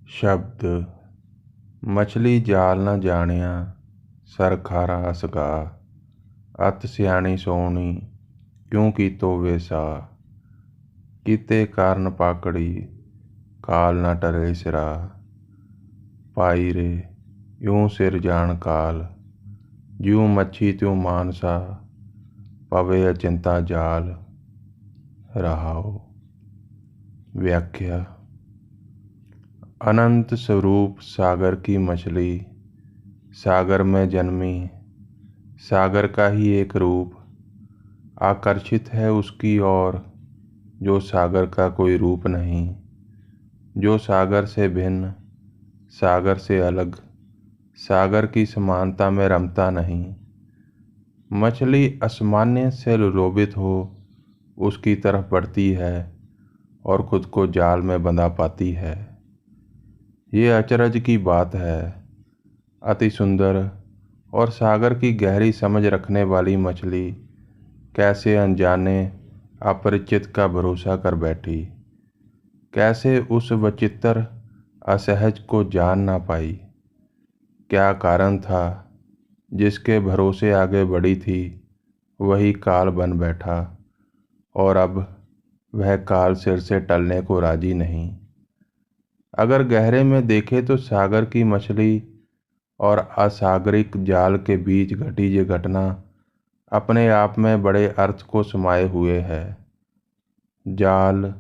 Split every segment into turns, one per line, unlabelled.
शब्द मछली जाल न जानिया सर खारा असगा। अत सियाणी सोहनी क्यों कीतो वेसा। कीते कारण पाकड़ी काल न टरे सिरा। पाई रे यूं सिर जान काल ज्यों मच्छी त्यों मानसा। पवे अचिंता जाल रहाओ। व्याख्या। अनंत स्वरूप सागर की मछली सागर में जन्मी, सागर का ही एक रूप आकर्षित है उसकी ओर, जो सागर का कोई रूप नहीं, जो सागर से भिन्न, सागर से अलग, सागर की समानता में रमता नहीं। मछली असामान्य से लोभित हो उसकी तरफ बढ़ती है और खुद को जाल में बंधा पाती है। ये अचरज की बात है। अति सुंदर और सागर की गहरी समझ रखने वाली मछली कैसे अनजाने अपरिचित का भरोसा कर बैठी, कैसे उस विचित्र असहज को जान ना पाई। क्या कारण था जिसके भरोसे आगे बढ़ी थी वही काल बन बैठा, और अब वह काल सिर से टलने को राजी नहीं। अगर गहरे में देखे तो सागर की मछली और असागरिक जाल के बीच घटी ये घटना अपने आप में बड़े अर्थ को समाये हुए है। जाल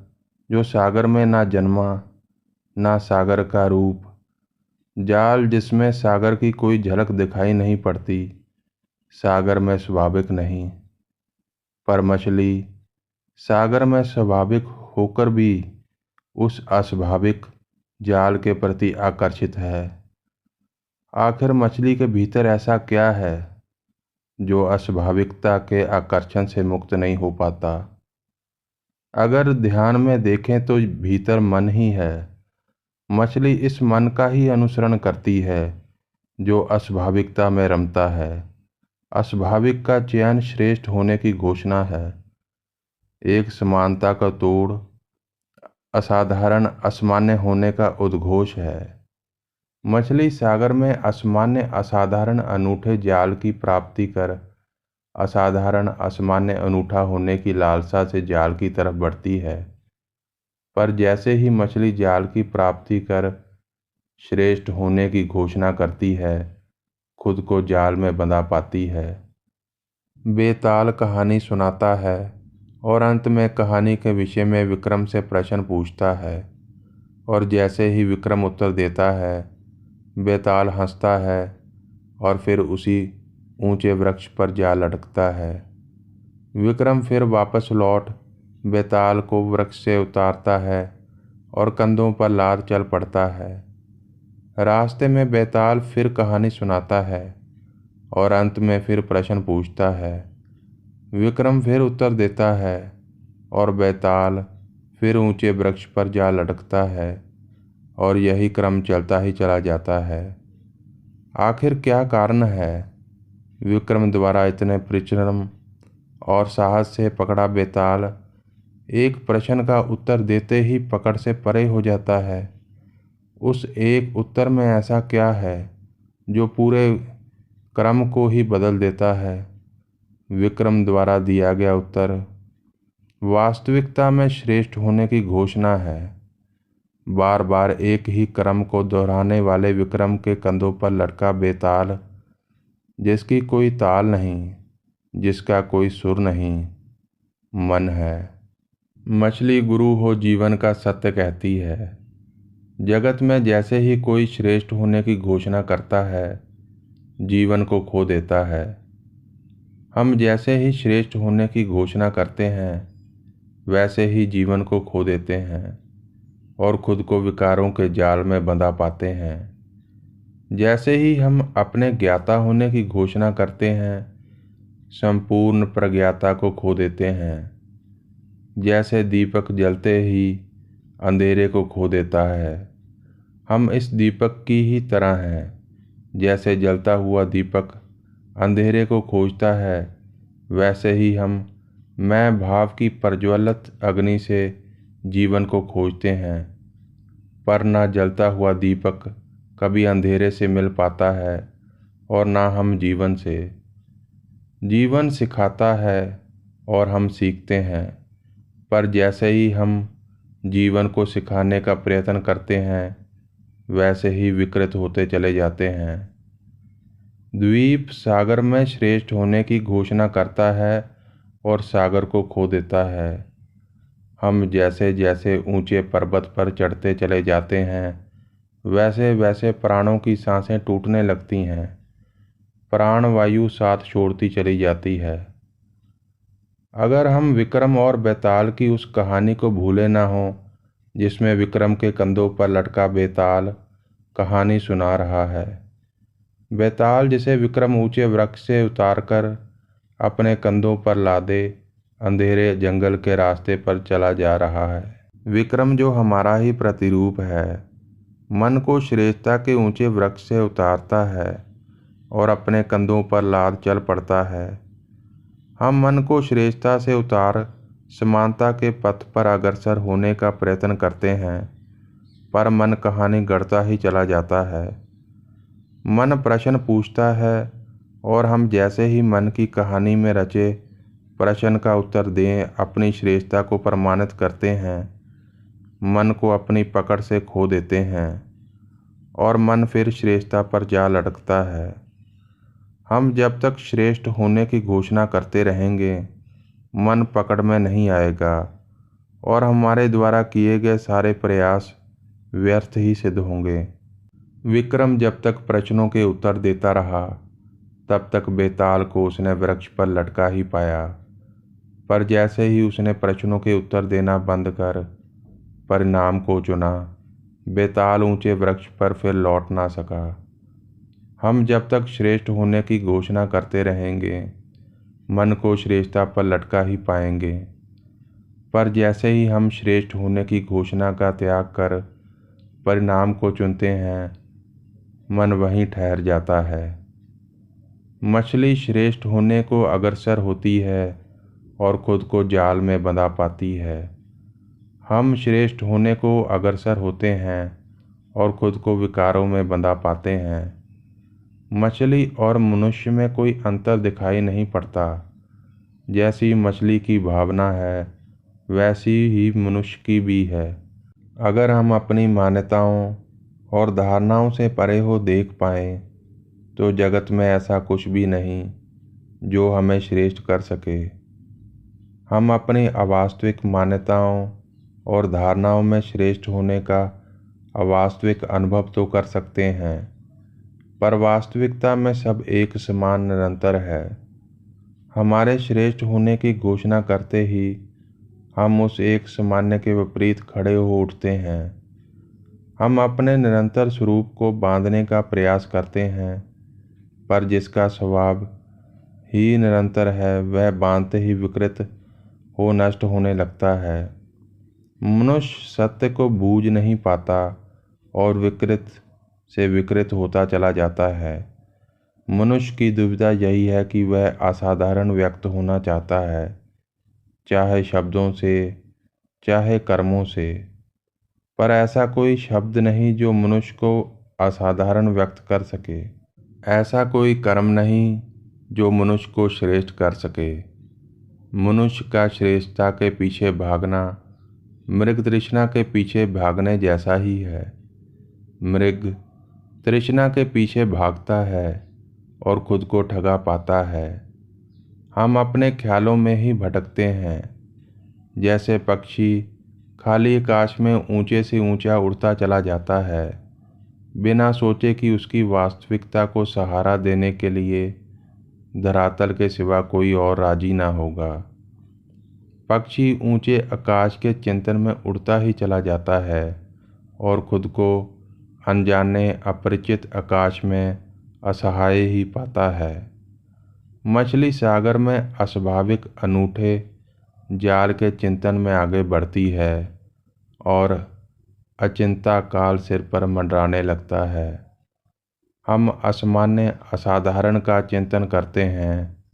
जो सागर में ना जन्मा, ना सागर का रूप, जाल जिसमें सागर की कोई झलक दिखाई नहीं पड़ती, सागर में स्वाभाविक नहीं। पर मछली सागर में स्वाभाविक होकर भी उस अस्वाभाविक जाल के प्रति आकर्षित है। आखिर मछली के भीतर ऐसा क्या है जो अस्वाभाविकता के आकर्षण से मुक्त नहीं हो पाता। अगर ध्यान में देखें तो भीतर मन ही है। मछली इस मन का ही अनुसरण करती है जो अस्वाभाविकता में रमता है। अस्वाभाविक का चयन श्रेष्ठ होने की घोषणा है, एक समानता का तोड़, असाधारण असामान्य होने का उद्घोष है। मछली सागर में असामान्य असाधारण अनूठे जाल की प्राप्ति कर असाधारण असामान्य अनूठा होने की लालसा से जाल की तरफ बढ़ती है। पर जैसे ही मछली जाल की प्राप्ति कर श्रेष्ठ होने की घोषणा करती है, खुद को जाल में बंधा पाती है। बेताल कहानी सुनाता है और अंत में कहानी के विषय में विक्रम से प्रश्न पूछता है, और जैसे ही विक्रम उत्तर देता है बेताल हंसता है और फिर उसी ऊंचे वृक्ष पर जा लटकता है। विक्रम फिर वापस लौट बेताल को वृक्ष से उतारता है और कंधों पर लाद चल पड़ता है। रास्ते में बेताल फिर कहानी सुनाता है और अंत में फिर प्रश्न पूछता है। विक्रम फिर उत्तर देता है और बेताल फिर ऊंचे वृक्ष पर जा लटकता है, और यही क्रम चलता ही चला जाता है। आखिर क्या कारण है विक्रम द्वारा इतने परिश्रम और साहस से पकड़ा बेताल एक प्रश्न का उत्तर देते ही पकड़ से परे हो जाता है। उस एक उत्तर में ऐसा क्या है जो पूरे क्रम को ही बदल देता है। विक्रम द्वारा दिया गया उत्तर वास्तविकता में श्रेष्ठ होने की घोषणा है। बार बार एक ही क्रम को दोहराने वाले विक्रम के कंधों पर लटका बेताल, जिसकी कोई ताल नहीं, जिसका कोई सुर नहीं, मन है। मछली गुरु हो जीवन का सत्य कहती है। जगत में जैसे ही कोई श्रेष्ठ होने की घोषणा करता है, जीवन को खो देता है। हम जैसे ही श्रेष्ठ होने की घोषणा करते हैं, वैसे ही जीवन को खो देते हैं और खुद को विकारों के जाल में बंधा पाते हैं। जैसे ही हम अपने ज्ञाता होने की घोषणा करते हैं, संपूर्ण प्रज्ञाता को खो देते हैं। जैसे दीपक जलते ही अंधेरे को खो देता है, हम इस दीपक की ही तरह हैं। जैसे जलता हुआ दीपक अंधेरे को खोजता है, वैसे ही हम मैं भाव की प्रज्वलित अग्नि से जीवन को खोजते हैं। पर ना जलता हुआ दीपक कभी अंधेरे से मिल पाता है और ना हम जीवन से। जीवन सिखाता है और हम सीखते हैं, पर जैसे ही हम जीवन को सिखाने का प्रयत्न करते हैं वैसे ही विकृत होते चले जाते हैं। द्वीप सागर में श्रेष्ठ होने की घोषणा करता है और सागर को खो देता है। हम जैसे जैसे ऊंचे पर्वत पर चढ़ते चले जाते हैं वैसे वैसे प्राणों की सांसें टूटने लगती हैं, प्राण वायु साथ छोड़ती चली जाती है। अगर हम विक्रम और बेताल की उस कहानी को भूले ना हो जिसमें विक्रम के कंधों पर लटका बेताल कहानी सुना रहा है। बेताल जिसे विक्रम ऊंचे वृक्ष से उतारकर अपने कंधों पर लादे अंधेरे जंगल के रास्ते पर चला जा रहा है। विक्रम जो हमारा ही प्रतिरूप है, मन को श्रेष्ठता के ऊंचे वृक्ष से उतारता है और अपने कंधों पर लाद चल पड़ता है। हम मन को श्रेष्ठता से उतार समानता के पथ पर अग्रसर होने का प्रयत्न करते हैं, पर मन कहानी गढ़ता ही चला जाता है। मन प्रश्न पूछता है और हम जैसे ही मन की कहानी में रचे प्रश्न का उत्तर दें अपनी श्रेष्ठता को प्रमाणित करते हैं, मन को अपनी पकड़ से खो देते हैं और मन फिर श्रेष्ठता पर जा लटकता है। हम जब तक श्रेष्ठ होने की घोषणा करते रहेंगे मन पकड़ में नहीं आएगा और हमारे द्वारा किए गए सारे प्रयास व्यर्थ ही सिद्ध होंगे। विक्रम जब तक प्रश्नों के उत्तर देता रहा तब तक बेताल को उसने वृक्ष पर लटका ही पाया, पर जैसे ही उसने प्रश्नों के उत्तर देना बंद कर परिणाम को चुना, बेताल ऊंचे वृक्ष पर फिर लौट ना सका। हम जब तक श्रेष्ठ होने की घोषणा करते रहेंगे मन को श्रेष्ठता पर लटका ही पाएंगे, पर जैसे ही हम श्रेष्ठ होने की घोषणा का त्याग कर परिणाम को चुनते हैं मन वहीं ठहर जाता है। मछली श्रेष्ठ होने को अग्रसर होती है और खुद को जाल में बंधा पाती है। हम श्रेष्ठ होने को अग्रसर होते हैं और खुद को विकारों में बंधा पाते हैं। मछली और मनुष्य में कोई अंतर दिखाई नहीं पड़ता। जैसी मछली की भावना है वैसी ही मनुष्य की भी है। अगर हम अपनी मान्यताओं और धारणाओं से परे हो देख पाएं तो जगत में ऐसा कुछ भी नहीं जो हमें श्रेष्ठ कर सके। हम अपनी अवास्तविक मान्यताओं और धारणाओं में श्रेष्ठ होने का अवास्तविक अनुभव तो कर सकते हैं, पर वास्तविकता में सब एक समान निरंतर है। हमारे श्रेष्ठ होने की घोषणा करते ही हम उस एक सामान्य के विपरीत खड़े हो उठते हैं। हम अपने निरंतर स्वरूप को बांधने का प्रयास करते हैं, पर जिसका स्वभाव ही निरंतर है वह बांधते ही विकृत हो नष्ट होने लगता है। मनुष्य सत्य को बूझ नहीं पाता और विकृत से विकृत होता चला जाता है। मनुष्य की दुविधा यही है कि वह असाधारण व्यक्त होना चाहता है, चाहे शब्दों से चाहे कर्मों से, पर ऐसा कोई शब्द नहीं जो मनुष्य को असाधारण व्यक्त कर सके। ऐसा कोई कर्म नहीं जो मनुष्य को श्रेष्ठ कर सके। मनुष्य का श्रेष्ठता के पीछे भागना मृग तृष्णा के पीछे भागने जैसा ही है। मृग तृष्णा के पीछे भागता है और खुद को ठगा पाता है। हम अपने ख्यालों में ही भटकते हैं। जैसे पक्षी खाली आकाश में ऊंचे से ऊंचा उड़ता चला जाता है, बिना सोचे कि उसकी वास्तविकता को सहारा देने के लिए धरातल के सिवा कोई और राजी ना होगा। पक्षी ऊंचे आकाश के चिंतन में उड़ता ही चला जाता है और खुद को अनजाने अपरिचित आकाश में असहाय ही पाता है। मछली सागर में अस्वाभाविक अनूठे जाल के चिंतन में आगे बढ़ती है और अचिंता काल सिर पर मंडराने लगता है। हम असामान्य असाधारण का चिंतन करते हैं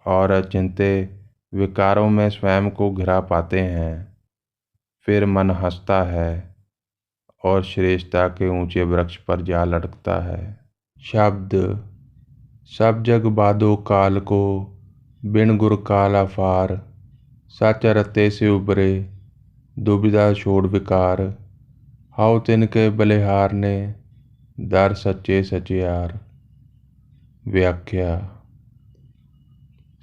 और अचिंत्य विकारों में स्वयं को घिरा पाते हैं। फिर मन हंसता है और श्रेष्ठता के ऊंचे वृक्ष पर जा लटकता है। शब्द। सब जग बाधो काल को, बिन गुर काल अफार। सच रत्ते से उबरे, दुविधा छोड़ विकार। हाउ तिनके बलिहार ने, दर सच्चे सचियार। व्याख्या।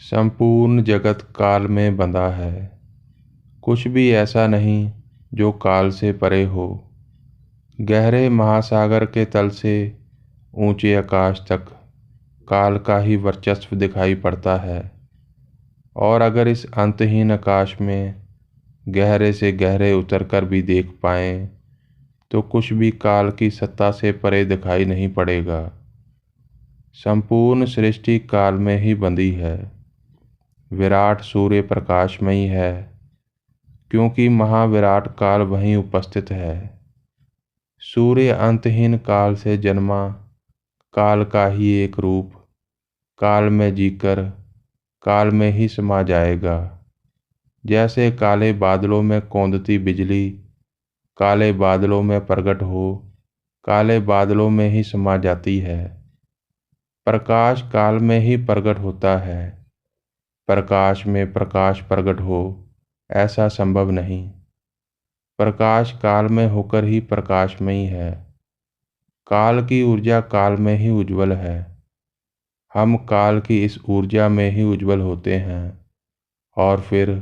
संपूर्ण जगत काल में बंधा है। कुछ भी ऐसा नहीं जो काल से परे हो। गहरे महासागर के तल से ऊंचे आकाश तक काल का ही वर्चस्व दिखाई पड़ता है। और अगर इस अंतहीन आकाश में गहरे से गहरे उतरकर भी देख पाएं तो कुछ भी काल की सत्ता से परे दिखाई नहीं पड़ेगा। संपूर्ण सृष्टि काल में ही बंधी है। विराट सूर्य प्रकाशमयी है, क्योंकि महाविराट काल वहीं उपस्थित है। सूर्य अंतहीन काल से जन्मा, काल का ही एक रूप, काल में जीकर काल में ही समा जाएगा। जैसे काले बादलों में कौंधती बिजली काले बादलों में प्रकट हो काले बादलों में ही समा जाती है। प्रकाश काल में ही प्रकट होता है। प्रकाश में प्रकाश प्रकट हो ऐसा संभव नहीं। प्रकाश काल में होकर ही प्रकाशमयी है। काल की ऊर्जा काल में ही उज्ज्वल है। हम काल की इस ऊर्जा में ही उज्ज्वल होते हैं और फिर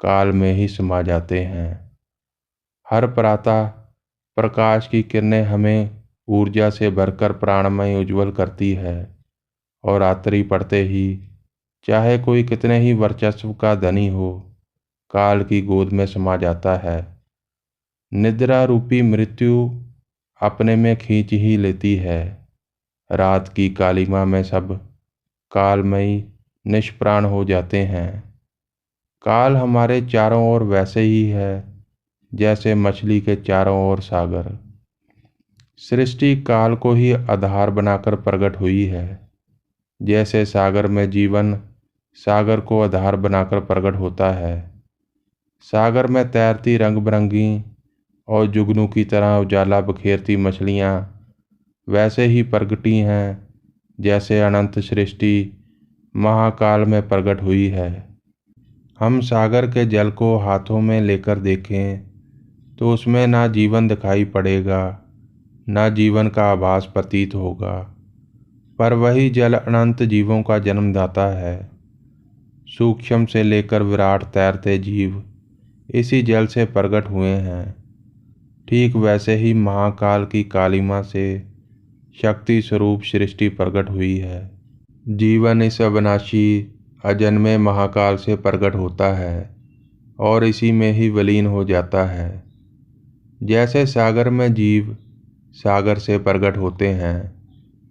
काल में ही समा जाते हैं। हर प्रातः प्रकाश की किरणें हमें ऊर्जा से भरकर प्राणमय उज्ज्वल करती है और रात्रि पड़ते ही चाहे कोई कितने ही वर्चस्व का धनी हो, काल की गोद में समा जाता है। निद्रा रूपी मृत्यु अपने में खींच ही लेती है। रात की कालिमा में सब कालमयी निष्प्राण हो जाते हैं। काल हमारे चारों ओर वैसे ही है जैसे मछली के चारों ओर सागर। सृष्टि काल को ही आधार बनाकर प्रकट हुई है। जैसे सागर में जीवन सागर को आधार बनाकर प्रकट होता है। सागर में तैरती रंग बिरंगी और जुगनू की तरह उजाला बखेरती मछलियाँ वैसे ही प्रगटी हैं जैसे अनंत सृष्टि महाकाल में प्रकट हुई है। हम सागर के जल को हाथों में लेकर देखें तो उसमें ना जीवन दिखाई पड़ेगा, ना जीवन का आभास प्रतीत होगा, पर वही जल अनंत जीवों का जन्मदाता है। सूक्ष्म से लेकर विराट तैरते जीव इसी जल से प्रकट हुए हैं। ठीक वैसे ही महाकाल की कालिमा से शक्ति स्वरूप सृष्टि प्रकट हुई है। जीवन इस अविनाशी अजन्मे महाकाल से प्रकट होता है और इसी में ही विलीन हो जाता है। जैसे सागर में जीव सागर से प्रकट होते हैं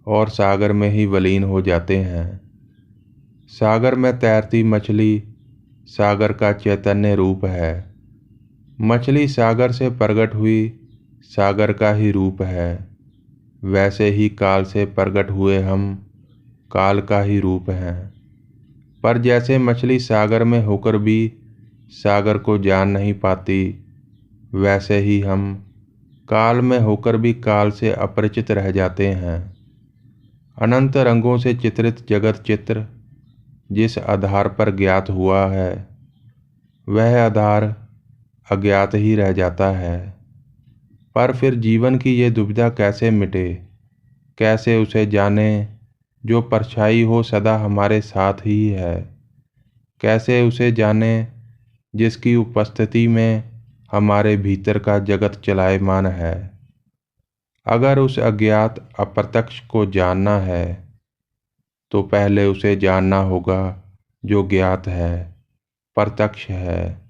और सागर में ही विलीन हो जाते हैं। सागर में तैरती मछली सागर का चैतन्य रूप है। मछली सागर से प्रकट हुई सागर का ही रूप है। वैसे ही काल से प्रकट हुए हम काल का ही रूप हैं। पर जैसे मछली सागर में होकर भी सागर को जान नहीं पाती, वैसे ही हम काल में होकर भी काल से अपरिचित रह जाते हैं। अनंत रंगों से चित्रित जगत चित्र जिस आधार पर ज्ञात हुआ है, वह आधार अज्ञात ही रह जाता है। पर फिर जीवन की ये दुविधा कैसे मिटे, कैसे उसे जाने जो परछाई हो सदा हमारे साथ ही है, कैसे उसे जाने जिसकी उपस्थिति में हमारे भीतर का जगत चलायमान है। अगर उस अज्ञात अप्रत्यक्ष को जानना है तो पहले उसे जानना होगा जो ज्ञात है, प्रत्यक्ष है।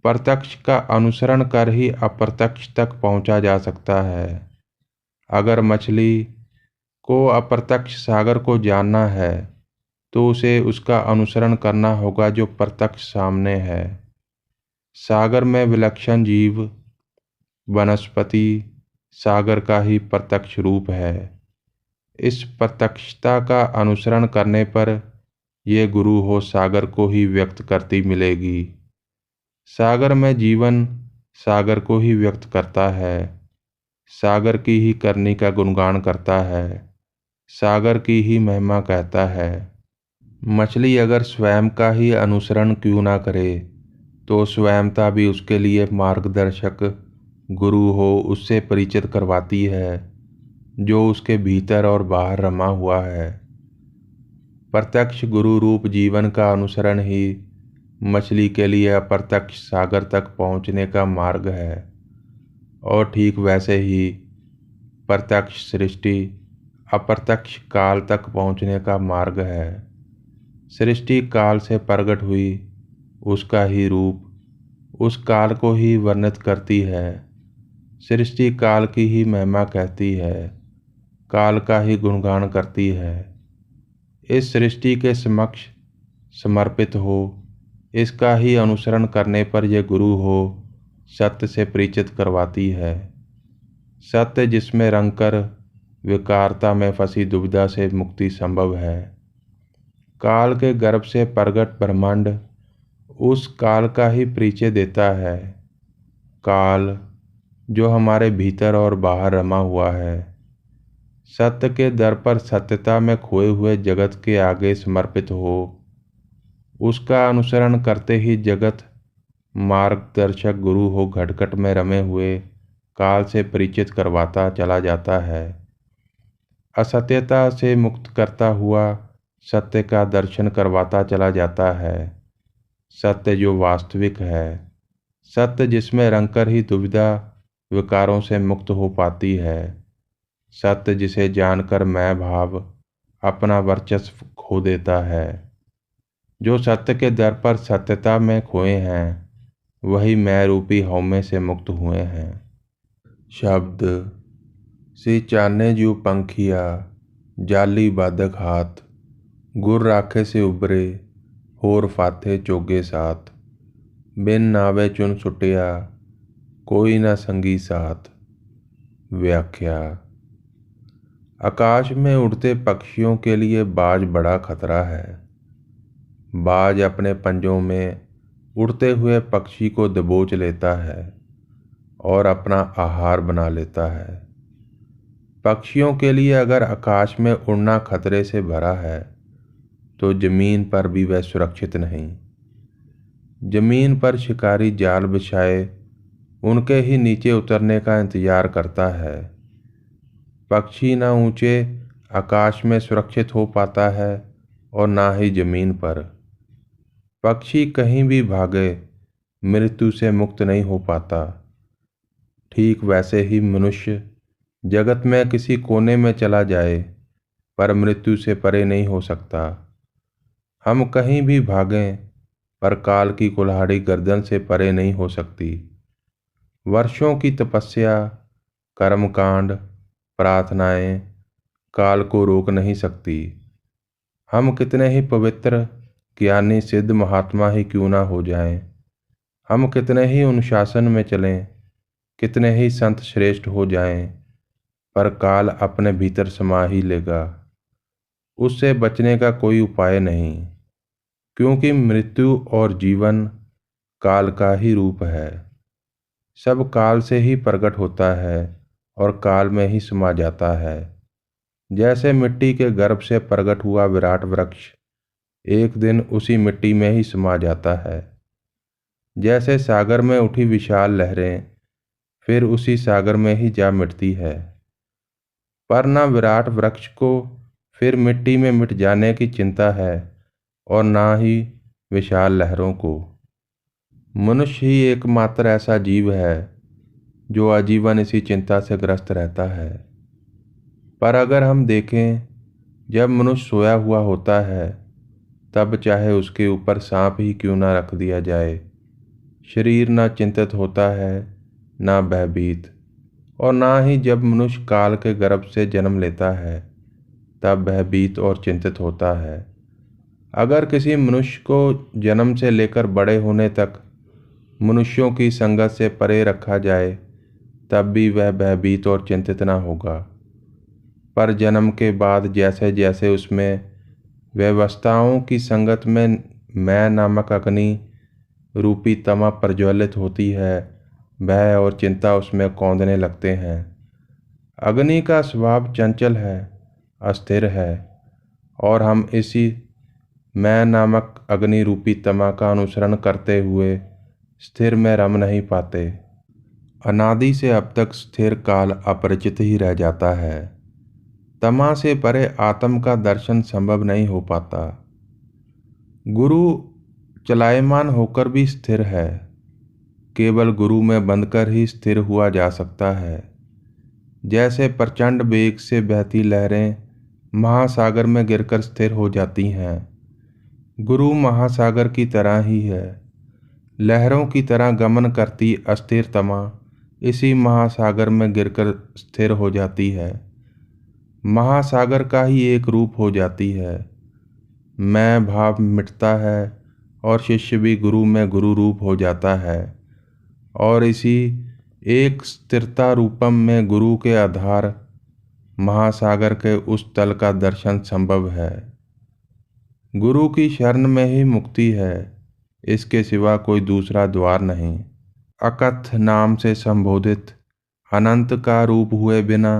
प्रत्यक्ष का अनुसरण कर ही अप्रत्यक्ष तक पहुंचा जा सकता है। अगर मछली को अप्रत्यक्ष सागर को जानना है तो उसे उसका अनुसरण करना होगा जो प्रत्यक्ष सामने है। सागर में विलक्षण जीव वनस्पति सागर का ही प्रत्यक्ष रूप है। इस प्रत्यक्षता का अनुसरण करने पर ये गुरु हो सागर को ही व्यक्त करती मिलेगी। सागर में जीवन सागर को ही व्यक्त करता है, सागर की ही करनी का गुणगान करता है, सागर की ही महिमा कहता है। मछली अगर स्वयं का ही अनुसरण क्यों ना करे, तो स्वयंता भी उसके लिए मार्गदर्शक गुरु हो उससे परिचित करवाती है, जो उसके भीतर और बाहर रमा हुआ है। प्रत्यक्ष गुरु रूप जीवन का अनुसरण ही मछली के लिए अप्रत्यक्ष सागर तक पहुंचने का मार्ग है। और ठीक वैसे ही प्रत्यक्ष सृष्टि अप्रत्यक्ष काल तक पहुंचने का मार्ग है। सृष्टि काल से प्रकट हुई, उसका ही रूप उस काल को ही वर्णित करती है। सृष्टि काल की ही महिमा कहती है, काल का ही गुणगान करती है। इस सृष्टि के समक्ष समर्पित हो, इसका ही अनुसरण करने पर यह गुरु हो सत्य से परिचित करवाती है। सत्य जिसमें रंगकर विकारता में फंसी दुविधा से मुक्ति संभव है। काल के गर्भ से प्रगट ब्रह्मांड उस काल का ही परिचय देता है। काल जो हमारे भीतर और बाहर रमा हुआ है, सत्य के दर पर सत्यता में खोए हुए जगत के आगे समर्पित हो, उसका अनुसरण करते ही जगत मार्गदर्शक गुरु हो घटघट में रमे हुए काल से परिचित करवाता चला जाता है। असत्यता से मुक्त करता हुआ सत्य का दर्शन करवाता चला जाता है। सत्य जो वास्तविक है, सत्य जिसमें रंगकर ही दुविधा विकारों से मुक्त हो पाती है, सत्य जिसे जानकर मैं भाव अपना वर्चस्व खो देता है। जो सत्य के दर पर सत्यता में खोए हैं, वही मैं रूपी हौमे से मुक्त हुए हैं। शब्द सी चाने जू पंखिया जाली बादक हाथ, गुर राखे से उबरे होर फाथे चोगे साथ, बिन नावे चुन सुटिया कोई ना संगी साथ। व्याख्या। आकाश में उड़ते पक्षियों के लिए बाज बड़ा खतरा है। बाज अपने पंजों में उड़ते हुए पक्षी को दबोच लेता है और अपना आहार बना लेता है। पक्षियों के लिए अगर आकाश में उड़ना खतरे से भरा है, तो जमीन पर भी वह सुरक्षित नहीं। जमीन पर शिकारी जाल बिछाए उनके ही नीचे उतरने का इंतजार करता है। पक्षी ना ऊंचे आकाश में सुरक्षित हो पाता है और ना ही जमीन पर। पक्षी कहीं भी भागे मृत्यु से मुक्त नहीं हो पाता। ठीक वैसे ही मनुष्य जगत में किसी कोने में चला जाए पर मृत्यु से परे नहीं हो सकता। हम कहीं भी भागें पर काल की कुल्हाड़ी गर्दन से परे नहीं हो सकती। वर्षों की तपस्या, कर्मकांड, प्रार्थनाएं काल को रोक नहीं सकती। हम कितने ही पवित्र ज्ञानी सिद्ध महात्मा ही क्यों ना हो जाएं, हम कितने ही अनुशासन में चलें, कितने ही संत श्रेष्ठ हो जाएं, पर काल अपने भीतर समा ही लेगा। उससे बचने का कोई उपाय नहीं, क्योंकि मृत्यु और जीवन काल का ही रूप है। सब काल से ही प्रकट होता है और काल में ही समा जाता है। जैसे मिट्टी के गर्भ से प्रकट हुआ विराट वृक्ष एक दिन उसी मिट्टी में ही समा जाता है। जैसे सागर में उठी विशाल लहरें फिर उसी सागर में ही जा मिटती है, पर न विराट वृक्ष को फिर मिट्टी में मिट जाने की चिंता है और ना ही विशाल लहरों को। मनुष्य ही एकमात्र ऐसा जीव है जो आजीवन इसी चिंता से ग्रस्त रहता है। पर अगर हम देखें, जब मनुष्य सोया हुआ होता है, तब चाहे उसके ऊपर सांप ही क्यों ना रख दिया जाए, शरीर ना चिंतित होता है, ना भयभीत। और ना ही जब मनुष्य काल के गर्भ से जन्म लेता है, तब भयभीत और चिंतित होता है। अगर किसी मनुष्य को जन्म से लेकर बड़े होने तक मनुष्यों की संगत से परे रखा जाए, तब भी वह भयभीत और चिंतित ना होगा। पर जन्म के बाद जैसे जैसे उसमें व्यवस्थाओं की संगत में मैं नामक अग्नि रूपी तमा प्रज्वलित होती है, भय और चिंता उसमें कौंधने लगते हैं। अग्नि का स्वभाव चंचल है, अस्थिर है, और हम इसी मैं नामक अग्नि रूपी तमा का अनुसरण करते हुए स्थिर में रम नहीं पाते। अनादि से अब तक स्थिर काल अपरिचित ही रह जाता है। तमा से परे आत्म का दर्शन संभव नहीं हो पाता। गुरु चलायमान होकर भी स्थिर है, केवल गुरु में बंधकर ही स्थिर हुआ जा सकता है। जैसे प्रचंड वेग से बहती लहरें महासागर में गिरकर स्थिर हो जाती हैं, गुरु महासागर की तरह ही है। लहरों की तरह गमन करती अस्थिर तमा इसी महासागर में गिरकर स्थिर हो जाती है, महासागर का ही एक रूप हो जाती है। मैं भाव मिटता है और शिष्य भी गुरु में गुरु रूप हो जाता है, और इसी एक स्थिरता रूपम में गुरु के आधार महासागर के उस तल का दर्शन संभव है। गुरु की शरण में ही मुक्ति है, इसके सिवा कोई दूसरा द्वार नहीं। अकथ नाम से संबोधित अनंत का रूप हुए बिना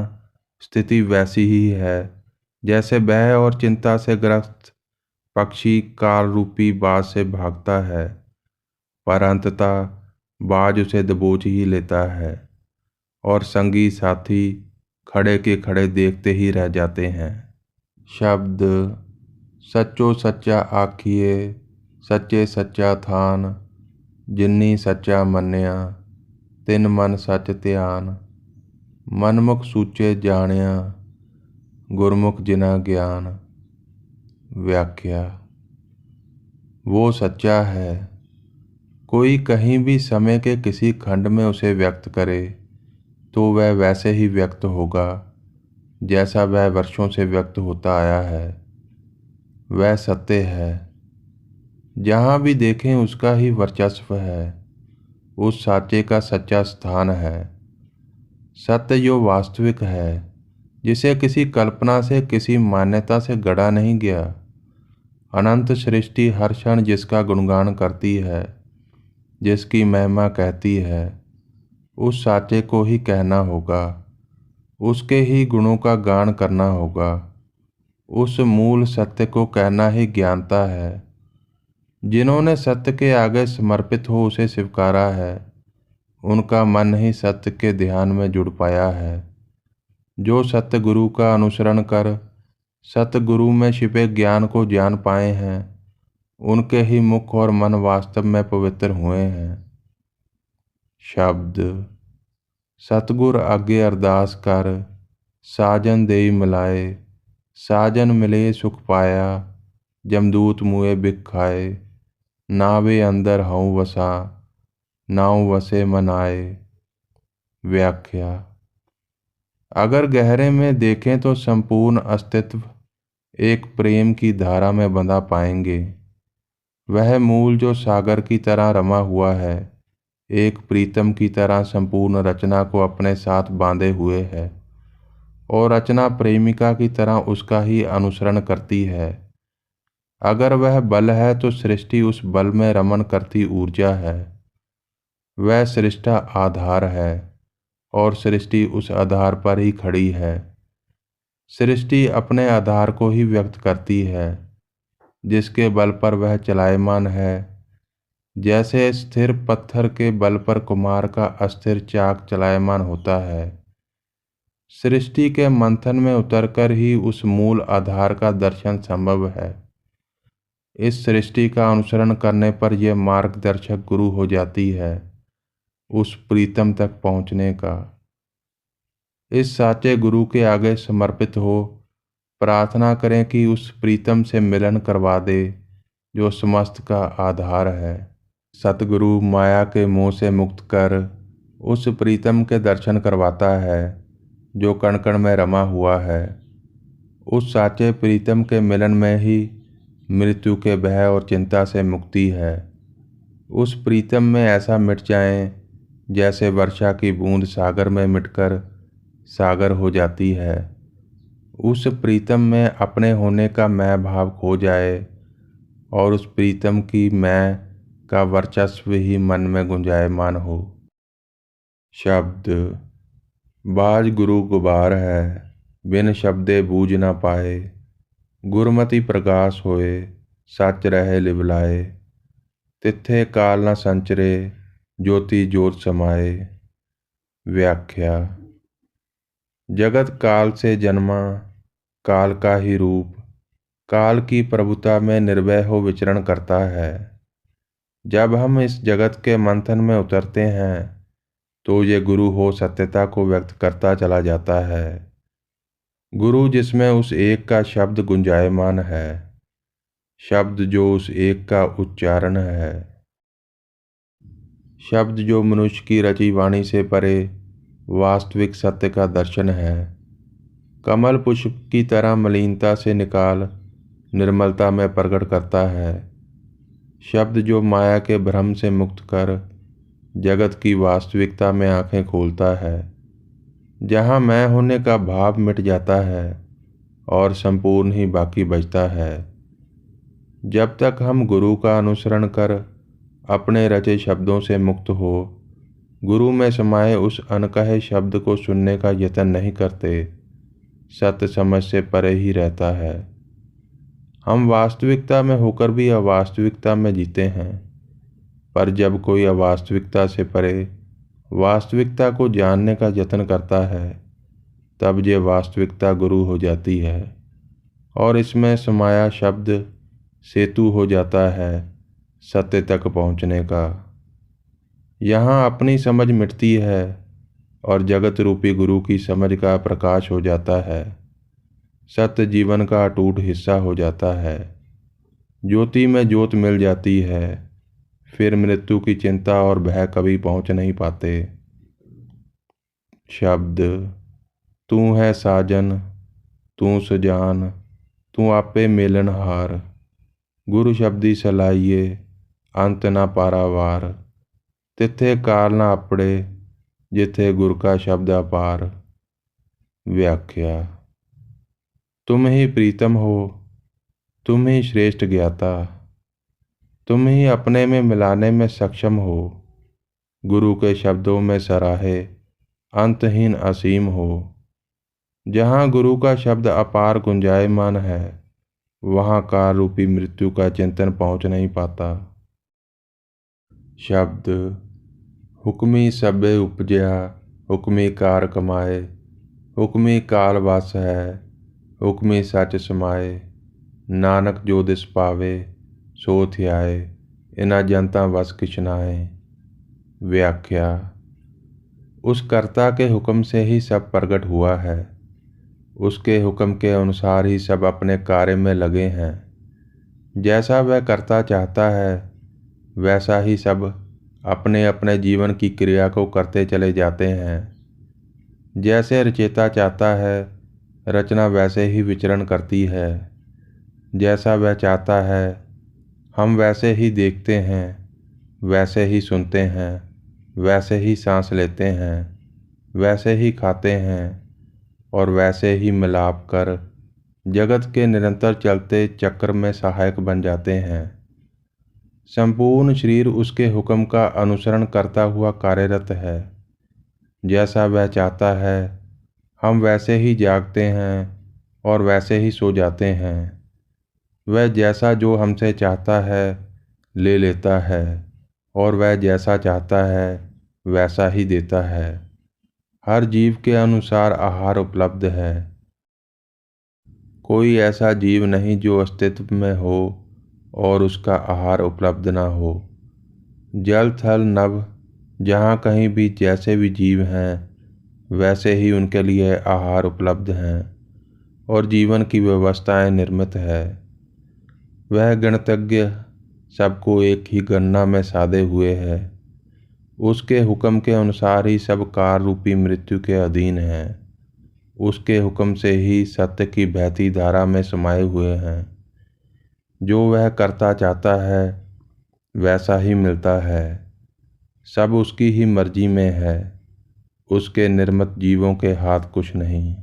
स्थिति वैसी ही है जैसे भय और चिंता से ग्रस्त पक्षी काल रूपी बाज से भागता है, पर अंततः बाज उसे दबोच ही लेता है और संगी साथी खड़े के खड़े देखते ही रह जाते हैं। शब्द सच्चो सच्चा आखिए, सच्चे सच्चा थान, जिन्नी सच्चा मन्निया, तिन मन सच ध्यान, मनमुख सूचे जानिया, गुरमुख जिना ज्ञान। व्याख्या। वो सच्चा है, कोई कहीं भी समय के किसी खंड में उसे व्यक्त करे तो वह वैसे ही व्यक्त होगा जैसा वह वर्षों से व्यक्त होता आया है। वह सत्य है, जहाँ भी देखें उसका ही वर्चस्व है, उस साचे का सच्चा स्थान है। सत्य जो वास्तविक है, जिसे किसी कल्पना से किसी मान्यता से गढ़ा नहीं गया। अनंत सृष्टि हर क्षण जिसका गुणगान करती है, जिसकी महिमा कहती है, उस साचे को ही कहना होगा, उसके ही गुणों का गान करना होगा। उस मूल सत्य को कहना ही ज्ञानता है। जिन्होंने सत्य के आगे समर्पित हो उसे स्वीकारा है, उनका मन ही सत्य के ध्यान में जुड़ पाया है। जो सत्य गुरु का अनुसरण कर सतगुरु में छिपे ज्ञान को जान पाए हैं, उनके ही मुख और मन वास्तव में पवित्र हुए हैं। शब्द सतगुर आगे अरदास कर, साजन देई मिलाए, साजन मिले सुख पाया, जमदूत मुए बिख खाए, नावे अंदर हऊँ वसा, नाव वसे मन आए। व्याख्या। अगर गहरे में देखें तो संपूर्ण अस्तित्व एक प्रेम की धारा में बंधा पाएंगे। वह मूल जो सागर की तरह रमा हुआ है, एक प्रीतम की तरह संपूर्ण रचना को अपने साथ बांधे हुए है, और रचना प्रेमिका की तरह उसका ही अनुसरण करती है। अगर वह बल है तो सृष्टि उस बल में रमन करती ऊर्जा है। वह सृष्टा आधार है और सृष्टि उस आधार पर ही खड़ी है। सृष्टि अपने आधार को ही व्यक्त करती है, जिसके बल पर वह चलायमान है। जैसे स्थिर पत्थर के बल पर कुम्हार का अस्थिर चाक चलायमान होता है, सृष्टि के मंथन में उतरकर ही उस मूल आधार का दर्शन संभव है। इस सृष्टि का अनुसरण करने पर यह मार्गदर्शक गुरु हो जाती है उस प्रीतम तक पहुँचने का। इस साचे गुरु के आगे समर्पित हो प्रार्थना करें कि उस प्रीतम से मिलन करवा दे जो समस्त का आधार है। सतगुरु माया के मोह से मुक्त कर उस प्रीतम के दर्शन करवाता है जो कण कण में रमा हुआ है। उस साचे प्रीतम के मिलन में ही मृत्यु के भय और चिंता से मुक्ति है। उस प्रीतम में ऐसा मिट जाएं जैसे वर्षा की बूंद सागर में मिटकर सागर हो जाती है। उस प्रीतम में अपने होने का मैं भाव खो जाए और उस प्रीतम की मैं का वर्चस्व ही मन में गुंजायमान हो। शब्द बाज गुरु गुबार है, बिन शब्दे बूझ न पाए। गुरमति प्रकाश होए, सच रहे लिवलाए। तिथे काल न संचरे, ज्योति ज्योत समाए। व्याख्या जगत काल से जन्मा, काल का ही रूप काल की प्रभुता में निर्भय हो विचरण करता है। जब हम इस जगत के मंथन में उतरते हैं तो ये गुरु हो सत्यता को व्यक्त करता चला जाता है। गुरु जिसमें उस एक का शब्द गुंजायमान है, शब्द जो उस एक का उच्चारण है, शब्द जो मनुष्य की रची वाणी से परे वास्तविक सत्य का दर्शन है। कमल पुष्प की तरह मलिनता से निकाल निर्मलता में प्रकट करता है। शब्द जो माया के भ्रम से मुक्त कर जगत की वास्तविकता में आंखें खोलता है, जहाँ मैं होने का भाव मिट जाता है और संपूर्ण ही बाकी बचता है। जब तक हम गुरु का अनुसरण कर अपने रचे शब्दों से मुक्त हो गुरु में समाये उस अनकहे शब्द को सुनने का यत्न नहीं करते, सत्य समझ से परे ही रहता है। हम वास्तविकता में होकर भी अवास्तविकता में जीते हैं, पर जब कोई अवास्तविकता से परे वास्तविकता को जानने का यत्न करता है, तब ये वास्तविकता गुरु हो जाती है और इसमें समाया शब्द सेतु हो जाता है सत्य तक पहुँचने का। यहाँ अपनी समझ मिटती है और जगत रूपी गुरु की समझ का प्रकाश हो जाता है। सत्य जीवन का अटूट हिस्सा हो जाता है। ज्योति में ज्योत मिल जाती है, फिर मृत्यु की चिंता और भय कभी पहुंच नहीं पाते। शब्द तू है साजन, तू सुजान, तू आपे मेलनहार। गुरु शब्दी सलाइए, अंत ना पारावार। तिथे काल ना अपड़े, जिथे गुर का शब्द अपार। व्याख्या तुम ही प्रीतम हो, तुम ही श्रेष्ठ ज्ञाता, तुम ही अपने में मिलाने में सक्षम हो। गुरु के शब्दों में सराहे अंतहीन असीम हो। जहाँ गुरु का शब्द अपार गुंजायमान है, वहाँ काल रूपी मृत्यु का चिंतन पहुँच नहीं पाता। शब्द हुक्मी सबे उपजया, हुक्मी कार कमाए। हुक्मी काल वास है, हुक्मी सच समाए। नानक जो दिस पावे, सो ध्याए। इना जनता वस किछ नाए। व्याख्या उस कर्ता के हुक्म से ही सब प्रकट हुआ है। उसके हुक्म के अनुसार ही सब अपने कार्य में लगे हैं। जैसा वह कर्ता चाहता है, वैसा ही सब अपने अपने जीवन की क्रिया को करते चले जाते हैं। जैसे रचयिता चाहता है, रचना वैसे ही विचरण करती है। जैसा वह चाहता है, हम वैसे ही देखते हैं, वैसे ही सुनते हैं, वैसे ही सांस लेते हैं, वैसे ही खाते हैं और वैसे ही मिलाप कर जगत के निरंतर चलते चक्र में सहायक बन जाते हैं। संपूर्ण शरीर उसके हुक्म का अनुसरण करता हुआ कार्यरत है। जैसा वह चाहता है, हम वैसे ही जागते हैं और वैसे ही सो जाते हैं। वह जैसा जो हमसे चाहता है ले लेता है और वह जैसा चाहता है वैसा ही देता है। हर जीव के अनुसार आहार उपलब्ध है। कोई ऐसा जीव नहीं जो अस्तित्व में हो और उसका आहार उपलब्ध ना हो। जल थल नभ जहाँ कहीं भी जैसे भी जीव हैं, वैसे ही उनके लिए आहार उपलब्ध हैं और जीवन की व्यवस्थाएं निर्मित है। वह गणतज्ञ सबको एक ही गणना में साधे हुए है। उसके हुक्म के अनुसार ही सब कार रूपी मृत्यु के अधीन हैं। उसके हुक्म से ही सत्य की बहती धारा में समाये हुए हैं। जो वह करता चाहता है वैसा ही मिलता है। सब उसकी ही मर्जी में है। उसके निर्मित जीवों के हाथ कुछ नहीं।